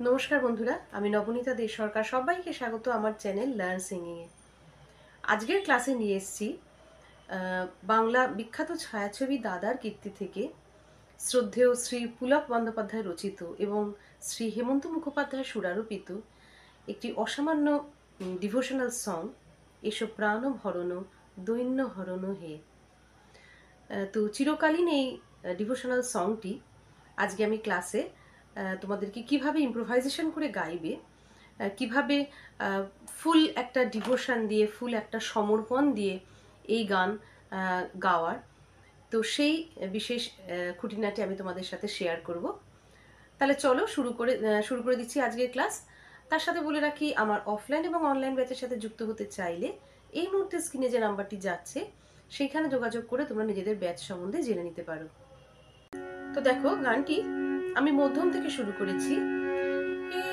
নমস্কার বন্ধুরা, আমি নবনীতা দে সরকার। সবাইকে স্বাগত আমার চ্যানেল লার্ন সিঙ্গিং এ। আজকের ক্লাসে নিয়ে এসেছি বাংলা বিখ্যাত ছায়াছবি দাদার কীর্তি থেকে শ্রদ্ধেয় শ্রী পুলক বন্দ্যোপাধ্যায় রচিত এবং শ্রী হেমন্ত মুখোপাধ্যায় সুরারোপিত একটি অসামান্য ডিভোশনাল সং, এসো প্রাণ ভরণ দৈন্য হরণ হে। তো চিরকালীন এই ডিভোশনাল সংটি আজকে আমি ক্লাসে তোমাদেরকে কিভাবে ইম্প্রোভাইজেশন করে গাইবে, কিভাবে ফুল একটা ডিভোশন দিয়ে, ফুল একটা সমর্পণ দিয়ে এই গান গাওয়ার, তো সেই বিশেষ খুঁটিনাটি আমি তোমাদের সাথে শেয়ার করব। তাহলে চলো শুরু করে দিচ্ছি আজকের ক্লাস। তার সাথে বলে রাখি, আমার অফলাইন এবং অনলাইন ব্যাচের সাথে যুক্ত হতে চাইলে এই মুহূর্তে স্ক্রিনে যে নাম্বারটি যাচ্ছে সেইখানে যোগাযোগ করে তোমরা নিজেদের ব্যাচ সম্বন্ধে জেনে নিতে পারো। তো দেখো, গানটি আমি মধ্যম থেকে শুরু করেছি।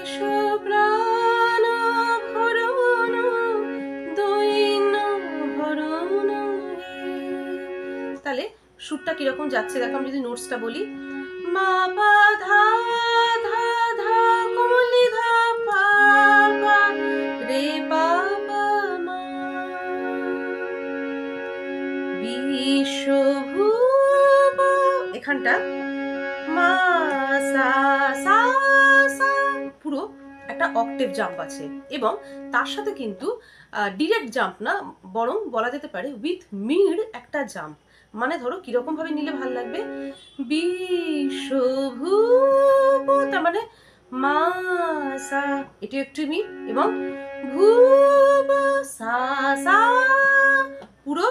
এসো প্রাণ ভরণ দৈন্য হরণ হে। তাহলে সুরটা কিরকম যাচ্ছে দেখো, আমি যদি নোটসটা বলি, মা পা ধা ধা ধা কমলি ধা পা পা রে পা পা মা, বিশ্বভুব এখানটা মা সা সা সা, পুরো একটা অক্টেভ জাম্প আছে, এবং তার সাথে কিন্তু ডিরেক্ট জাম্প না, বরং বলা যেতে পারে উইথ মিড একটা জাম্প। মানে ধরো কিরকম ভাবে নিলে ভাল লাগবে, বিশ্বভুব, তার মানে মা সা, এটি একটু মিড, এবং ভুব সা সা, পুরো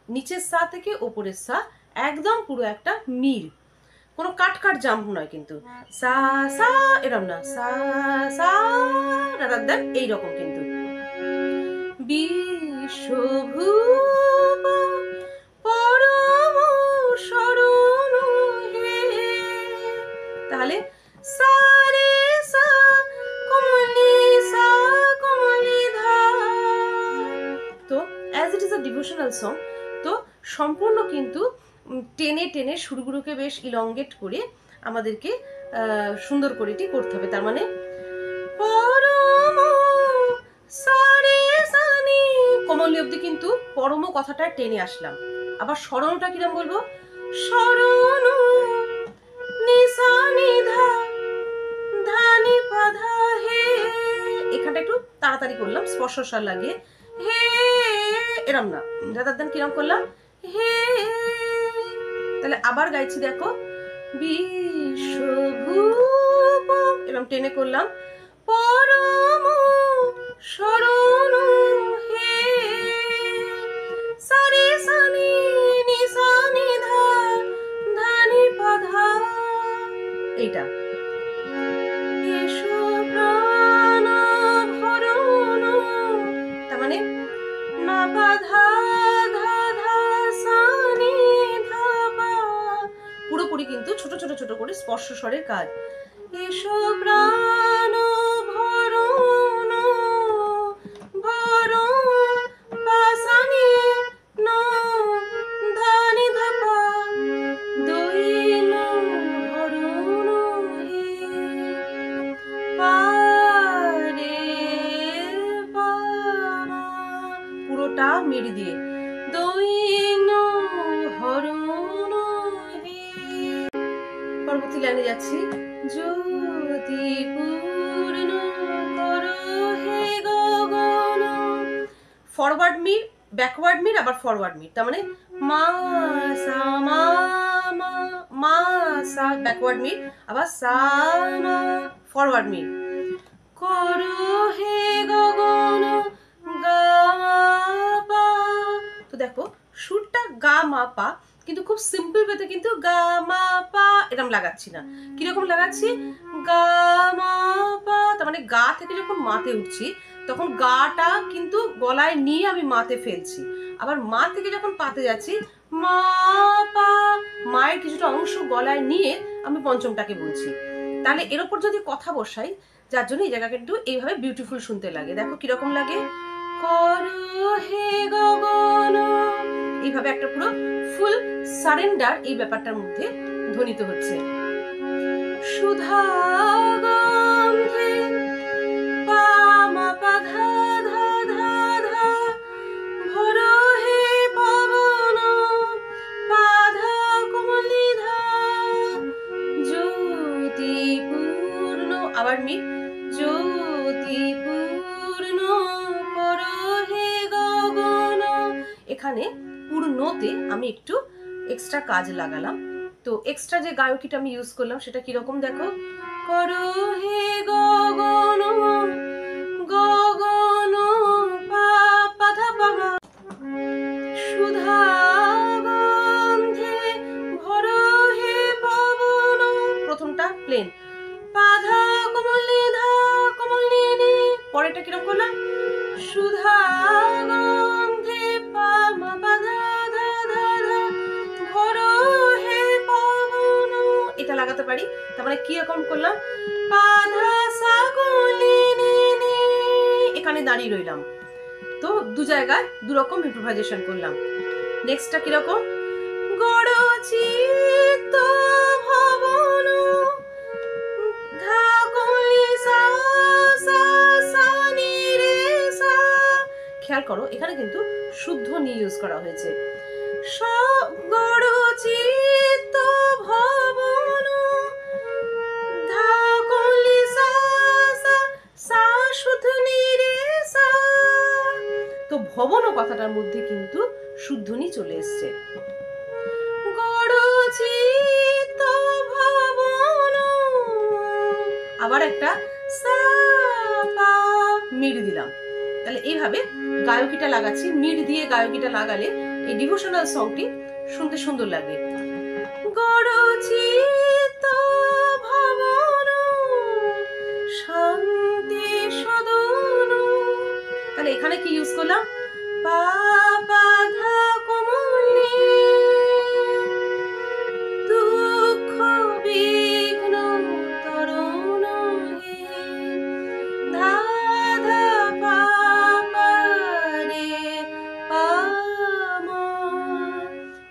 নিচের সা থেকে ওপরের সা একদম পুরো একটা মির, কোনো কাট কাট জাম্প নয় কিন্তু, সা সা এরকম না, সা সা রাদার দেন এইরকম কিন্তু, বিশ্বভুব পরম শরণ হে। তাহলে সা রে সা কমলি ধা। তো as it is a devotional song, তো সম্পূর্ণ কিন্তু টেনে টেনে সুরগুলোকে বেশ ইলংগেট করে আমাদেরকে সুন্দর করে এটি করতে হবে। তার মানে পরম সারে সানি কমলি অবধি কিন্তু পরম কথাটা টেনে আসলাম। আবার স্মরণটা কিরকম বলবো, স্মরণ নিসানি ধা ধানি পাধা হে, এখানটা একটু তাড়াতাড়ি করলাম স্পর্শস্বর লাগিয়ে, হে এরম না, রাদার দেন কিরম করলাম, হে। তাহলে আবার গাইছি দেখো, বিশ্বভুব এরকম টেনে করলাম, পরম শরণ হে, সারে সানি নিসানি ধা ধানি পাধা, এইটা। এসো প্রাণ ভরণ, তার মানে মা পা ধা ধা ধা সানি ধা পা, পুরোপুরি কিন্তু ছোট ছোট ছোট করে স্পর্শ স্বরের কাজ। এসো প্রাণ ভরণ ভরণ পা সানি ন ধানি ধা পা দৈন্য হরণ হে, পা রে পা মা, পুরোটা মেরে দিয়ে দৈন্য হরণ হে। পরবর্তী লাইনে যাচ্ছি, জ্যোতি পূর্ণ করো হে গগন, ফরওয়ার্ড মির, ব্যাকওয়ার্ড মির, আবার ফরওয়ার্ড মির, তার মানে মা সা মা মা, মা সা ব্যাকওয়ার্ড মির, আবার সা মা ফরওয়ার্ড মির, করো হে গগন গা মা পা। তো দেখো সুরটা গা মা পা, কিন্তু খুব সিম্পল ওয়েতে কিন্তু গা মা পা এরকম লাগাচ্ছি না, কিরকম লাগাচ্ছি, গা মা পা, তার মানে গা থেকে যখন মাতে উঠছি তখন গাটা কিন্তু গলায় নিয়ে আমি মাতে ফেলছি, আবার মা থেকে যখন পাতে যাচ্ছি মা পা, মায়ের কিছুটা অংশ গলায় নিয়ে আমি পঞ্চমটাকে বলছি। তাহলে এর ওপর যদি কথা বসাই, যার জন্য এই জায়গাটা একটু এইভাবে বিউটিফুল শুনতে লাগে। দেখো কিরকম লাগে, করো হে গগন, এইভাবে একটা পুরো ফুল সারেন্ডার এই ব্যাপারটার মধ্যে ধ্বনিত হচ্ছে। সুধা গন্ধে পা মা পা ধা ধা ধা ধা, ভরো হে পবন পা ধা কমলি ধা, জ্যোতি পূর্ণ, আবার মি জ্যোতি পূর্ণ এখানে পূর্ণতে আমি একটু এক্সট্রা কাজ লাগালাম। তো এক্সট্রা যে গায়কিটা আমি ইউজ করলাম সেটা কিরকম দেখো, করো হে গগন গগন পা ধা পা মা, সুধা গন্ধে ভরো হে পবন, প্রথমটা প্লেন, পা ধা কোমল নি ধা কোমল নি নি, পরেরটা কিরকম করলাম, সুধা গন্ধে পা মা পা ধা ধা ধা ধা ভরো হে পবন, এটা লাগাতে পারি। তার মানে কি রকম করলাম, পা ধা সা কোমল নি নি নি, এখানে দাঁড়িয়ে রইলাম। তো দু জায়গায় দু রকম ইম্প্রোভাইজেশন করলাম। নেক্সটটা কিরকম, গড় চিত্ত ভবন ধা কোমলি সা সা সা নি রে সা, খেয়াল করো এখানে কিন্তু শুদ্ধ নি ইউজ করা হয়েছে। গড় চিত্ত ভবন ধা কোমলি সা সা সা শুদ্ধ নি রে সা, তো ভবন কথাটার মধ্যে কিন্তু শুদ্ধনি চলে এসছে। আবার একটা সা পা মিড দিলাম। তাহলে এইভাবে গায়কিটা লাগাচ্ছি, মিড দিয়ে গায়কিটা লাগালে এই ডিভোশনাল সংটি শুনতে সুন্দর লাগবে। গড়চিত ভবন শান্তি সদন, তাহলে এখানে কি ইউজ করলাম, পা পা ধা কোমলি, দুঃখ বিঘ্ন তরণ হে ধা ধা পা পা রে পা মা।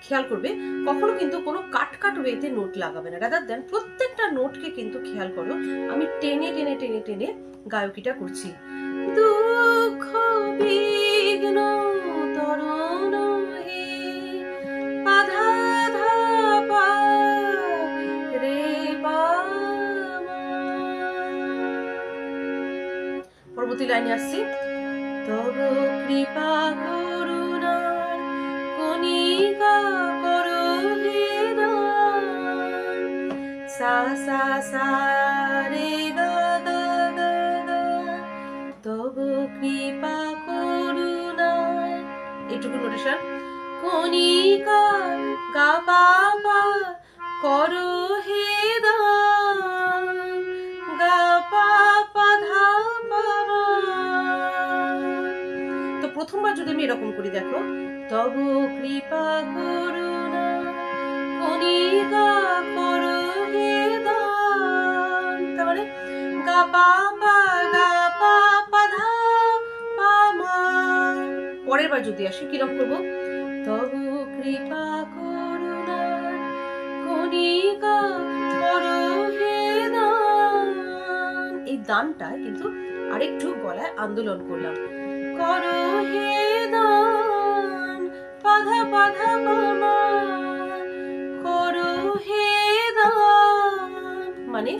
খেয়াল করবে কখনো কিন্তু কোনো কাট কাট ওয়েতে নোট লাগাবে না, রাদার দেন প্রত্যেকটা নোটকে কিন্তু খেয়াল করো আমি টেনে টেনে টেনে টেনে গায়কিটা করছি। দুঃখ বিঘ্ন তরণ হে পা ধা ধা পা রে পা মা। পরবর্তী লাইনে আসছি, তব কৃপা করুণার কণিকা করো হে দান, সা সা সা রে গা গা গা গা, তব কৃপা করুণায়, এইটুকু নোটেশন, কণিকা গা পা পা করো হে দান, গা পা পা ধা পা মা। তো প্রথমবার যদি আমি এরকম করি দেখো, তব কৃপা করুণা কণিকা করো হে দান, তার মানে গা পা পা গা পা পা ধা পা মা। পরের বার যদি আসি কিরকম করবো, তব কৃপা করুণা কণিকা করো হে দান, এই দানটা কিন্তু আরেকটু গলায় আন্দোলন করলাম, করো হে দান পাধা পাধা পামা, করো হে দান, মানে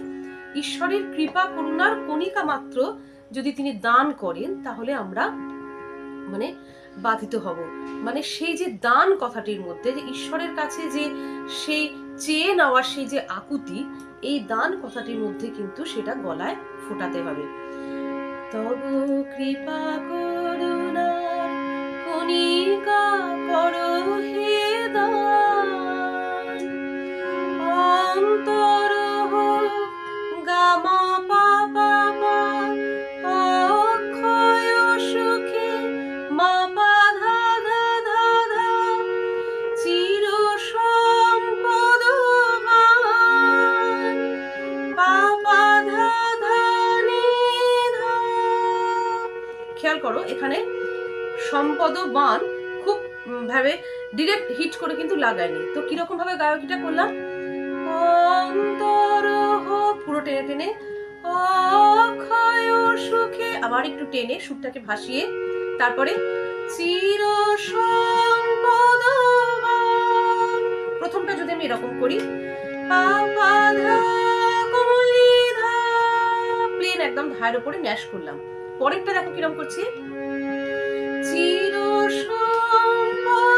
ঈশ্বরের কৃপা করুণার কণিকা মাত্র যদি তিনি দান করেন তাহলে আমরা মানে বাধিত হব। মানে সেই যে দান কথাটির মধ্যে যে ঈশ্বরের কাছে যে সেই চেয়ে নেওয়ার সেই যে আকুতি, এই দান কথাটির মধ্যে কিন্তু সেটা গলায় ফোটাতে হবে। তব কৃপা করুণা কণিকা করো হে দান, অন্তর হোক গামা পা পা পা, অক্ষয় সুখে মা পা ধা ধা ধা ধা, চির সম্পদ পা পা ধা ধা নি ধা। খেয়াল করো এখানে সম্পদবান খুব ভাবে ডিরেক্ট হিট করে কিন্তু লাগায়নি। তো কিরকম ভাবে গায়কিটা করলাম, অন্তর হোক পুরো টেনে টেনে, অক্ষয় সুখে আবার একটু টেনে সুরটাকে ভাসিয়ে, তারপরে চির সম্পদবান। প্রথমটা যদি আমি এরকম করি, পা পা ধা কোমলি ধা, প্লেন একদম ধায়ের উপরে ন্যাশ করলাম। পরেরটা দেখো কিরকম করছি, চির সম্পদ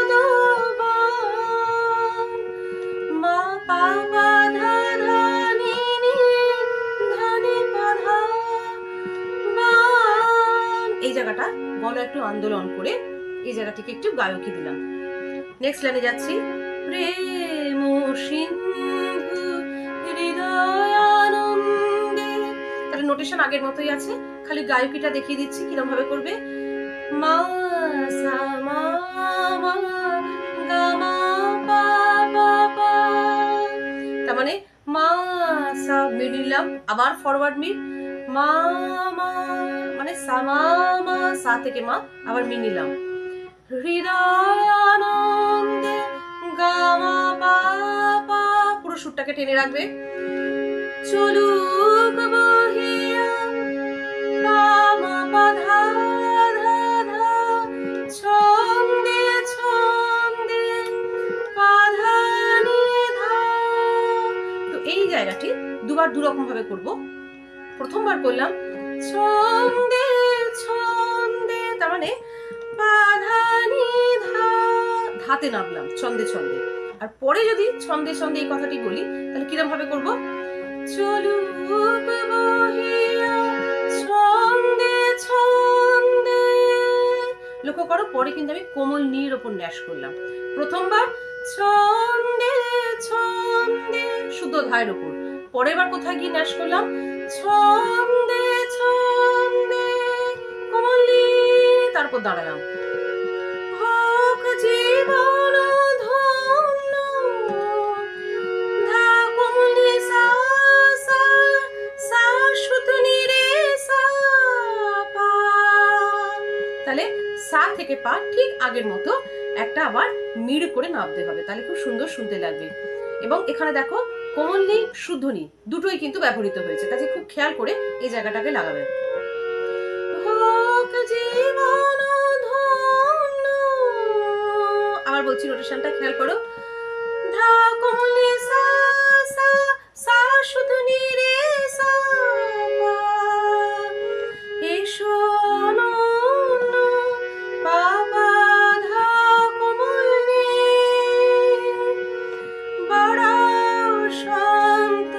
জায়গাটা গলা একটু আন্দোলন করে এই জায়গাটিকে একটু গায়কি দিলাম। নেক্সট লাইনে যাচ্ছি, প্রেম সিন্ধু হৃদয়ানন্দে। তাহলে নোটেশন আগের মতোই আছে, খালি গায়কিটা দেখিয়ে দিচ্ছি কিরকম ভাবে করবে। মা সা মা মা গা মা পা পা পা। তার মানে মা সা মিড নিলাম, আবার ফরওয়ার্ড মিড, মা মা মানে সা মা মা, সা থেকে মা, আবার মি নিলাম, হৃদয়ানন্দে গা মা পা পা, পুরো সুরটাকে টেনে রাখবে। চলুক বহিয়া পা মা পা ধা ধা ধা, ছন্দে ছন্দে পা ধা নি ধা। তো এই জায়গাটি দুবার দুরকম ভাবে করব। প্রথমবার করলাম ছন্দে ছন্দে, তার মানে পা ধা নি ধা, ধাতে নামলাম ছন্দে ছন্দে। আর পরে যদি ছন্দে ছন্দে এই কথাটি বলি তাহলে কিরকম ভাবে করব, চলুক বহিয়া ছন্দে ছন্দে। লক্ষ্য করো পরে কিন্তু আমি কোমল নীর ওপর ন্যাস করলাম। প্রথমবার ছন্দে ছন্দে শুদ্ধ ধায়ের ওপর, পরের বার কোথায় গিয়ে ন্যাস করলাম, ছন্দে ছন্দে কোমল নী, তারপর দাঁড়ালাম। হোক জীবন ধন্য ধা কোমল নী সা সা, সা শুদ্ধ নী রে সা পা। তাহলে সা থেকে পা ঠিক আগের মতো একটা আবার মিড় করে নামতে হবে, তাহলে খুব সুন্দর শুনতে লাগবে। এবং এখানে দেখো কোমল নী শুদ্ধ নী দুটোই কিন্তু ব্যবহৃত হয়েছে, কাজে খুব খেয়াল করে এই জায়গাটাকে লাগাবে। হোক জীবন ধন্য, আবার বলছি নোটেশনটা খেয়াল করো, ধা কোমল নী সা সা, সা শুদ্ধ নী রে সা পা। এসো অনন্য পা পা ধা কোমল নী, বাড়াও শান্ত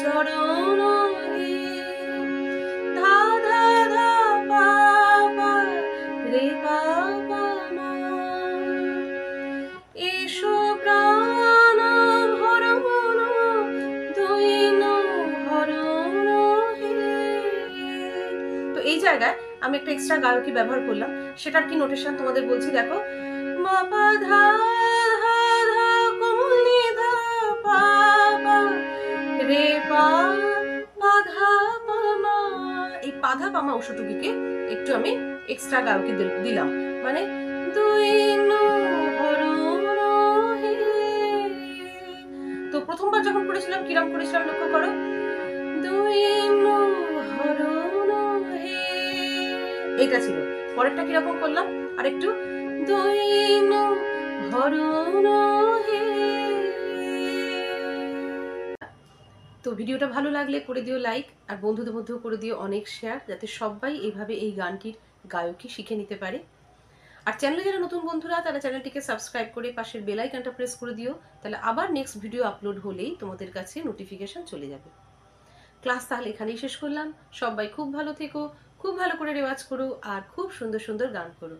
চরণ হে, ধা ধা ধা পা পা রে পা পা মা। এসো প্রাণ ভরণ দৈন হরণ হে। তো এই জায়গায় আমি একটা এক্সট্রা গায়কি ব্যবহার করলাম, সেটার কি নোটেশন তোমাদের বলছি দেখো, মা পা ধা ধা ধা কোমল নী ধা পা পা রে পা পা ধা পা মা। এই পা ধা পা মা অংশটুকুকে একটু আমি এক্সট্রা গায়কি দিলাম, মানে দৈন হরণ হে। তো প্রথমবার যখন করেছিলাম কিরম করেছিলাম লক্ষ্য করো, দৈন হরণ হে, এটা ছিল। পরেরটা কিরকম করলাম, আর একটু দৈন হরণ হে। তো ভিডিওটা ভালো লাগলে করে দিও লাইক, আর বন্ধুদের মধ্যেও করে দিও অনেক শেয়ার, যাতে সবাই এইভাবে এই গানটির গায়কি শিখে নিতে পারে। আর চ্যানেলে যারা নতুন বন্ধুরা তারা চ্যানেলটিকে সাবস্ক্রাইব করে পাশের বেল আইকনটা প্রেস করে দিও, তাহলে আবার নেক্সট ভিডিও আপলোড হলেই তোমাদের কাছে নোটিফিকেশন চলে যাবে। ক্লাস তাহলে এখানেই শেষ করলাম। সবাই খুব ভালো থেকো, খুব ভালো করে রেওয়াজ করো, আর খুব সুন্দর সুন্দর গান করো।